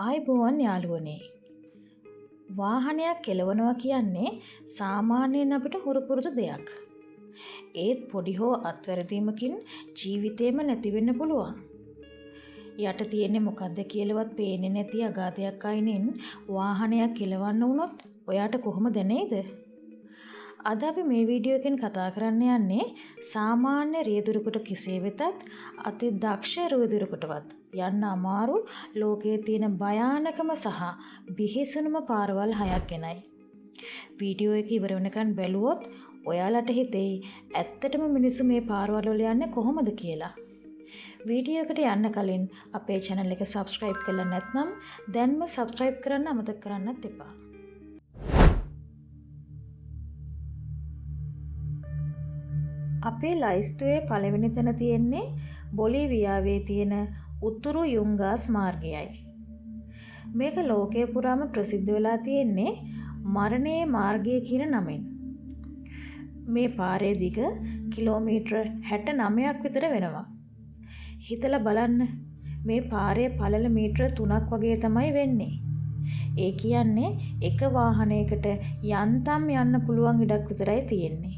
ආයිබෝවන් යාළුවනේ. වාහනයක් කෙලවනවා කියන්නේ සාමාන්‍යයෙන් අපිට හුරු පුරුදු දෙයක්. ඒත් පොඩි හෝ අත්වැරදීමකින් ජීවිතේම නැති වෙන්න පුළුවන්. යට තියෙන්නේ මොකද්ද කියලාවත් පේන්නේ නැති අගාධයක් අයිනෙන් වාහනයක් කෙලවන්න වුණොත් ඔයාට කොහොම දැනේද? අද අපි මේ වීඩියෝ එකෙන් කතා කරන්න යන්නේ සාමාන්‍ය රියදුරෙකුට කෙසේ වෙතත් අති දක්ෂ රියදුරෙකුටවත් යන්න අමාරු ලෝකයේ තියෙන භයානකම සහ බිහිසුණුම පාරවල් 6ක් ගැනයි. වීඩියෝ එක ඉවර වෙනකන් බැලුවොත් ඔයාලට හිතෙයි ඇත්තටම මිනිස්සු මේ පාරවල් වල යන්නේ කොහොමද කියලා. වීඩියෝ එකට යන්න කලින් අපේ channel එක subscribe කරලා නැත්නම් දැන්ම subscribe කරන්න අමතක කරන්නත් එපා. අපේ ලයිස්තුවේ පළවෙනි තැන තියෙන්නේ බොලීවියාවේ තියෙන උතුරු යුන්ගාස් මාර්ගයයි. මේක ලෝකයේ පුරාම ප්‍රසිද්ධ වෙලා තියෙන්නේ මරණයේ මාර්ගය කියන නමෙන්. මේ පාරේ දිග කිලෝමීටර 69ක් විතර වෙනවා. හිතලා බලන්න මේ පාරේ පළල මීටර 3ක් වගේ තමයි වෙන්නේ. ඒ කියන්නේ එක වාහනයකට යන්තම් යන්න පුළුවන් ඉඩක් විතරයි තියෙන්නේ.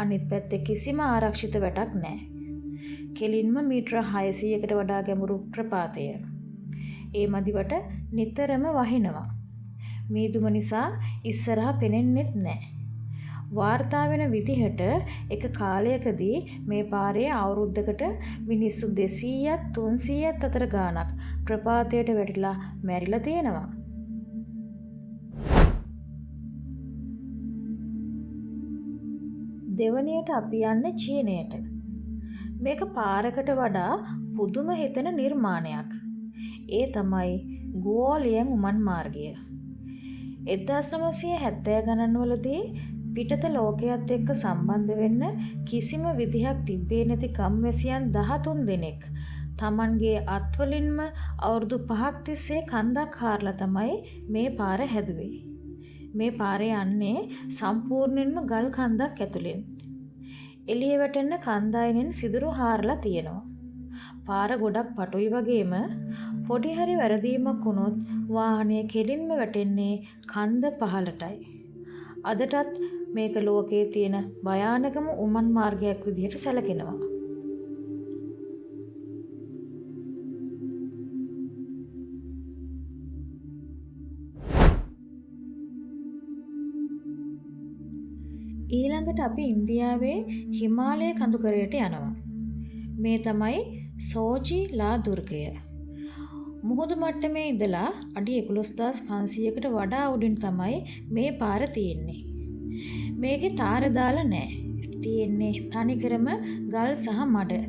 අනිත් පැත්තේ කිසිම ආරක්ෂිත වැටක් නැහැ. කෙලින්ම මීටර 600කට වඩා ගැඹුරු ප්‍රපාතය. ඒ මදිවට නිතරම වහිනවා. මීදුම නිසා ඉස්සරහා පෙනෙන්නෙත් නැහැ. වාර්තා වෙන විදිහට එක කාලයකදී මේ පාරේ අවුරුද්දකට මිනිස්සු 200ත් 300ත් අතර ගාණක් ප්‍රපාතයට වැටිලා මැරිලා තියෙනවා. දෙවනියට අපි යන්නේ චීනයට. මේක පාරකට වඩා පුදුම හිතෙන නිර්මාණයක්. ඒ තමයි ගුවෝලියන් උමන් මාර්ගය. 1970 ගණන්වලදී පිටත ලෝකයක් එක්ක සම්බන්ධ වෙන්න කිසිම විදිහක් තිබ්බේ නැති කම්මැසියන් 13 දෙනෙක් Tamanගේ අත්වලින්ම අවුරුදු 5ක් තිස්සේ කන්දක් හාරලා තමයි මේ පාර හැදුවේ. මේ පාරේ යන්නේ සම්පූර්ණයෙන්ම ගල් කන්දක් ඇතුලෙන්. එළිය වැටෙන්න කන්දයිනෙන් සිදුරු හාරලා තියෙනවා. පාර ගොඩක් පටුයි වගේම පොඩි හරි වැරදීමක් වුණොත් වාහනය කෙලින්ම වැටෙන්නේ කන්ද පහළටයි. අදටත් මේක ලෝකයේ තියෙන භයානකම උමන් මාර්ගයක් විදිහට සැලකෙනවා. ඊළඟට අපි ඉන්දියාවේ හිමාලය කඳුකරයට යනවා. මේ තමයි සෝජි ලා දුර්ගය. මුහුදු මට්ටමේ ඉඳලා අඩි 11500කට වඩා උඩින් තමයි මේ පාර තියෙන්නේ. මේකේ තාර දාලා නැහැ. තියෙන්නේ තනිකරම ගල් සහ මඩ.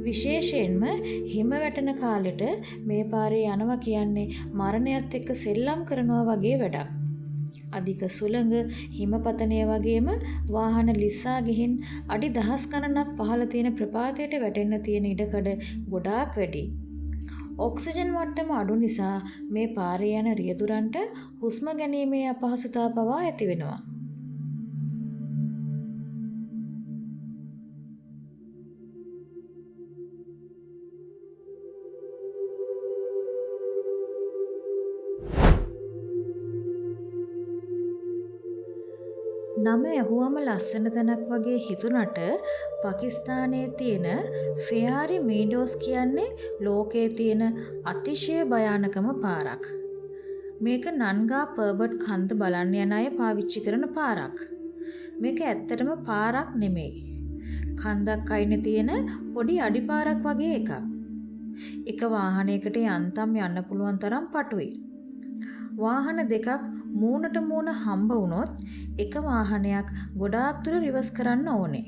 විශේෂයෙන්ම හිම වැටෙන කාලෙට මේ පාරේ යනවා කියන්නේ මරණයත් එක්ක සෙල්ලම් කරනවා වගේ වැඩක්. අධික සුළඟ හිමපතනය වගේම වාහන ලිස්සා ගිහින් අඩි දහස් ගණනක් පහළ තියෙන ප්‍රපාතයට වැටෙන්න තියෙන ඉඩකඩ ගොඩාක් වැඩි. ඔක්සිජන් මට්ටම අඩු නිසා මේ පාරේ යන රියදුරන්ට හුස්ම ගැනීමේ අපහසුතාව පවා ඇති වෙනවා. නම ඇහුවම ලස්සන තැනක් වගේ හිතුණට පාකිස්තානයේ තියෙන ෆෙයාරි මීඩෝස් කියන්නේ ලෝකයේ තියෙන අතිශය භයානකම පාරක්. මේක නන්ගා පර්බට් කන්ද බලන්න යන අය පාවිච්චි කරන පාරක්. මේක ඇත්තටම පාරක් නෙමෙයි. කන්දක් අයිනේ තියෙන පොඩි අඩිපාරක් වගේ එකක්. එක වාහනයකට යන්තම් යන්න පුළුවන් තරම් පටුයි. වාහන දෙකක් මූණට මූණ හම්බ වුණොත් එක වාහනයක් ගොඩාක් දුර රිවර්ස් කරන්න ඕනේ.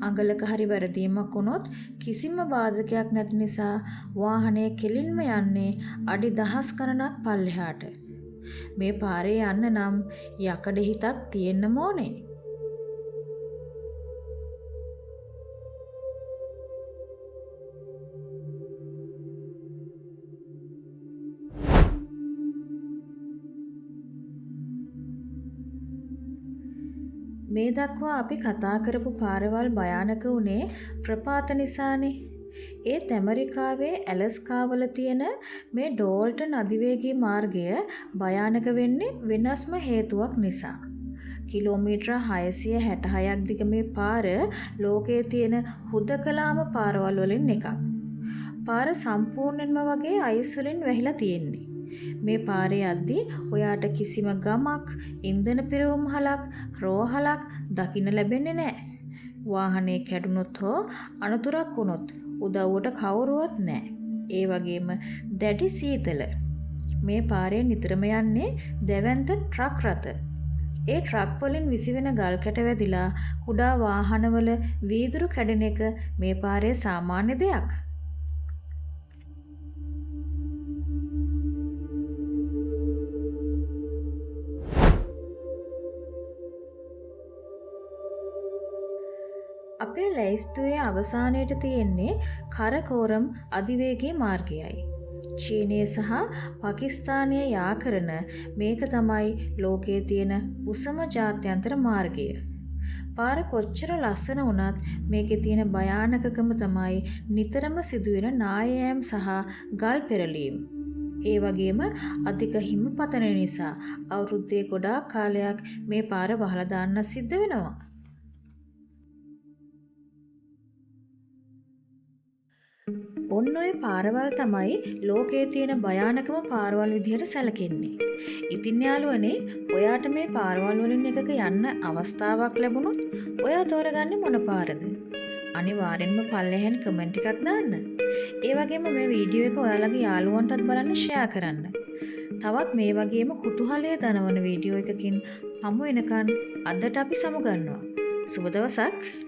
අඟලක හරි වැරදීමක් වුණොත් කිසිම බාධකයක් නැති නිසා වාහනය කෙලින්ම යන්නේ අඩි දහස් ගණනක් පල්ලෙහාට. මේ පාරේ යන්න නම් යකඩ හිතක් තියෙන්නම ඕනේ. මේ දක්වා අපි කතා කරපු පාරවල් භයානක උනේ ප්‍රපාත නිසානේ. ඒත් ඇමරිකාවේ ඇලස්කාවල තියෙන මේ ඩෝල්ටන් අධිවේගී මාර්ගය භයානක වෙන්නේ වෙනස්ම හේතුවක් නිසා. කිලෝමීටර 666ක් දිග මේ පාර ලෝකයේ තියෙන හුදකලාම පාරවල් වලින් එකක්. පාර සම්පූර්ණයෙන්ම වගේ අයිස් වලින් වැහිලා තියෙන්නේ. මේ පාරේ යද්දී ඔයාට කිසිම ගමක්, ඉන්ධන පිරවුම්හලක්, රෝහලක් දකින්න ලැබෙන්නේ නැහැ. වාහනේ කැඩුනොත් හෝ අනතුරක් වුණොත් උදව්වට කවුරුවත් නැහැ. ඒ වගේම දැඩි සීතල. මේ පාරේ නිතරම යන්නේ දැවැන්ත ට්‍රක් රථ. ඒ ට්‍රක් වලින් විසිවෙන ගල් කැට වැදිලා කුඩා වාහනවල වීදුරු කැඩෙන එක මේ පාරේ සාමාන්‍ය දෙයක්. අපේ ලැයිස්තුවේ අවසානයට තියෙන්නේ කරකෝරම් අධිවේගී මාර්ගයයි. චීනය සහ පාකිස්තානය යා කරන මේක තමයි ලෝකයේ තියෙන උසම ජාත්‍යන්තර මාර්ගය. පාර කොච්චර ලස්සන වුණත් මේකේ තියෙන භයානකකම තමයි නිතරම සිදුවෙන නායෑම් සහ ගල් පෙරලීම්. ඒ වගේම අධික හිමපතන නිසා අවුරුද්දේ ගොඩාක් කාලයක් මේ පාර වහලා දාන්න සිද්ධ වෙනවා. ඔන්න ඔය පාරවල් තමයි ලෝකයේ තියෙන භයානකම පාරවල් විදිහට සැලකෙන්නේ. ඉතින් යාළුවනේ, ඔයාට මේ පාරවල් වලින් එකක යන්න අවස්ථාවක් ලැබුණොත් ඔයා තෝරගන්නේ මොන පාරද? අනිවාර්යෙන්ම පල්ලෙහෙන් කමෙන්ට් එකක් දාන්න. ඒ වගේම මේ වීඩියෝ එක ඔයාලගේ යාළුවන්ටත් බලන්න ෂෙයා කරන්න. තවත් මේ වගේම කුතුහලය දනවන වීඩියෝ එකකින් හමු වෙනකන් අදට අපි සමුගන්නවා. සුබ දවසක්.